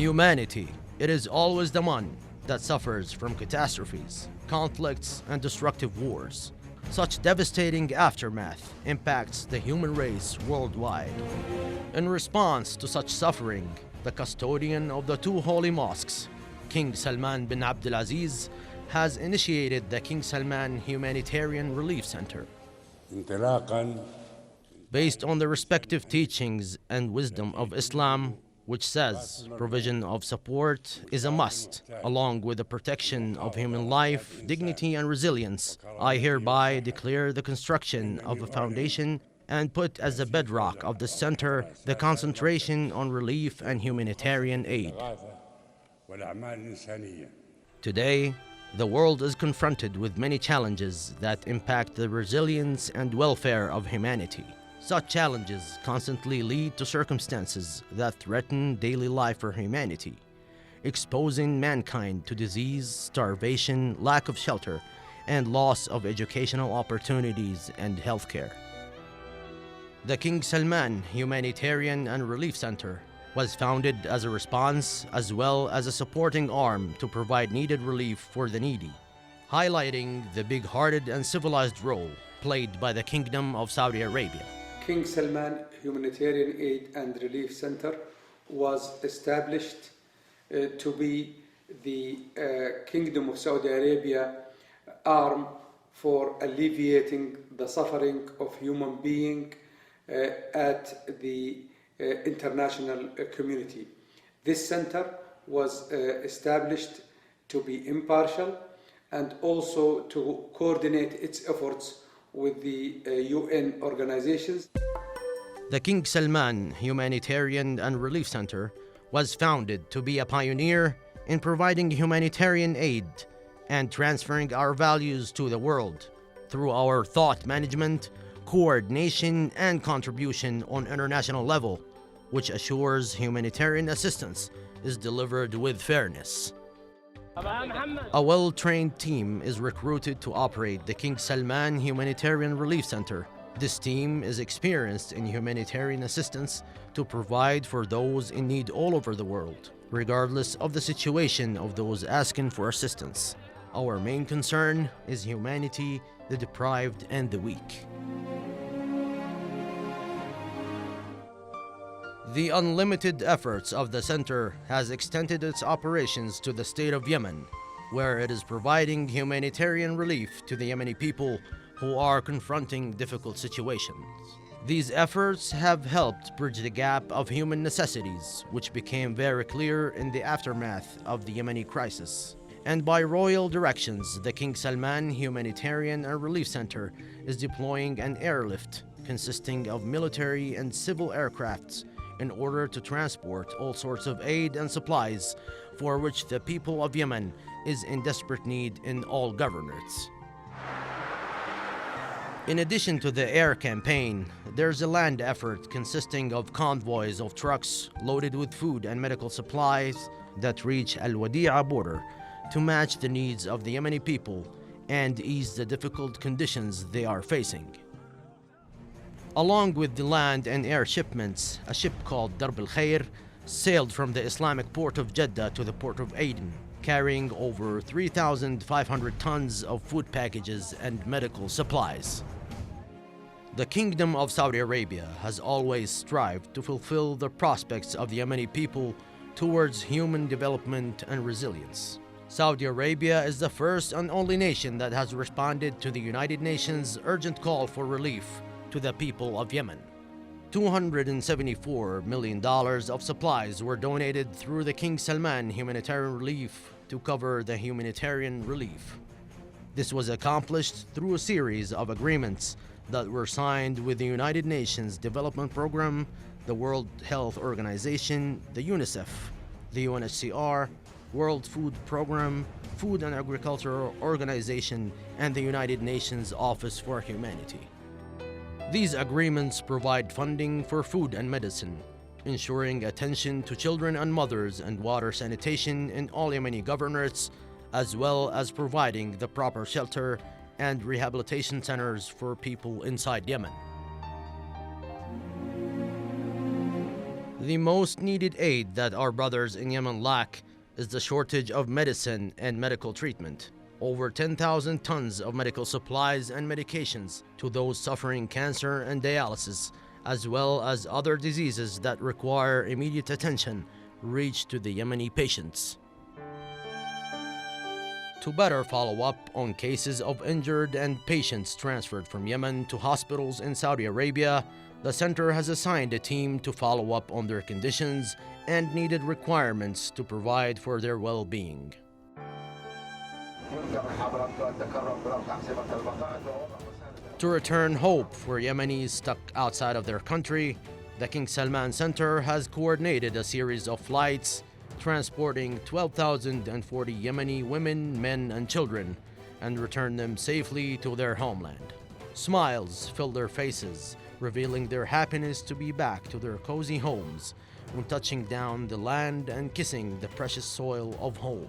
Humanity, it is always the one that suffers from catastrophes, conflicts, and destructive wars. Such devastating aftermath impacts the human race worldwide. In response to such suffering, the custodian of the two holy mosques, King Salman bin Abdulaziz, has initiated the King Salman Humanitarian Relief Center. Based on the respective teachings and wisdom of Islam, which says provision of support is a must, along with the protection of human life, dignity, and resilience, I hereby declare the construction of a foundation and put as the bedrock of the center the concentration on relief and humanitarian aid. Today, the world is confronted with many challenges that impact the resilience and welfare of humanity. Such challenges constantly lead to circumstances that threaten daily life for humanity, exposing mankind to disease, starvation, lack of shelter, and loss of educational opportunities and healthcare. The King Salman Humanitarian and Relief Center was founded as a response as well as a supporting arm to provide needed relief for the needy, highlighting the big-hearted and civilized role played by the Kingdom of Saudi Arabia. King Salman Humanitarian Aid and Relief Center was established to be the Kingdom of Saudi Arabia arm for alleviating the suffering of human beings at the international community. This center was established to be impartial and also to coordinate its efforts with the UN organizations. The King Salman Humanitarian and Relief Center was founded to be a pioneer in providing humanitarian aid and transferring our values to the world through our thought management, coordination, and contribution on international level, which assures humanitarian assistance is delivered with fairness. A well-trained team is recruited to operate the King Salman Humanitarian Relief Center. This team is experienced in humanitarian assistance to provide for those in need all over the world, regardless of the situation of those asking for assistance. Our main concern is humanity, the deprived, and the weak. The unlimited efforts of the center has extended its operations to the state of Yemen, where it is providing humanitarian relief to the Yemeni people who are confronting difficult situations. These efforts have helped bridge the gap of human necessities, which became very clear in the aftermath of the Yemeni crisis. And by royal directions, the King Salman Humanitarian and Relief Center is deploying an airlift consisting of military and civil aircrafts in order to transport all sorts of aid and supplies for which the people of Yemen is in desperate need in all governorates. In addition to the air campaign, there's a land effort consisting of convoys of trucks loaded with food and medical supplies that reach Al-Wadi'a border to match the needs of the Yemeni people and ease the difficult conditions they are facing. Along with the land and air shipments, a ship called Darb al-Khair sailed from the Islamic port of Jeddah to the port of Aden, carrying over 3,500 tons of food packages and medical supplies. The Kingdom of Saudi Arabia has always strived to fulfill the prospects of the Yemeni people towards human development and resilience. Saudi Arabia is the first and only nation that has responded to the United Nations' urgent call for relief to the people of Yemen. $274 million of supplies were donated through the King Salman Humanitarian Relief to cover the humanitarian relief. This was accomplished through a series of agreements that were signed with the United Nations Development Program, the World Health Organization, the UNICEF, the UNHCR, World Food Program, Food and Agriculture Organization, and the United Nations Office for Humanity. These agreements provide funding for food and medicine, ensuring attention to children and mothers and water sanitation in all Yemeni governorates, as well as providing the proper shelter and rehabilitation centers for people inside Yemen. The most needed aid that our brothers in Yemen lack is the shortage of medicine and medical treatment. Over 10,000 tons of medical supplies and medications to those suffering cancer and dialysis, as well as other diseases that require immediate attention, reach to the Yemeni patients. To better follow up on cases of injured and patients transferred from Yemen to hospitals in Saudi Arabia, the center has assigned a team to follow up on their conditions and needed requirements to provide for their well-being. To return hope for Yemenis stuck outside of their country, the King Salman Center has coordinated a series of flights transporting 12,040 Yemeni women, men, and children and returned them safely to their homeland. Smiles filled their faces, revealing their happiness to be back to their cozy homes when touching down the land and kissing the precious soil of home.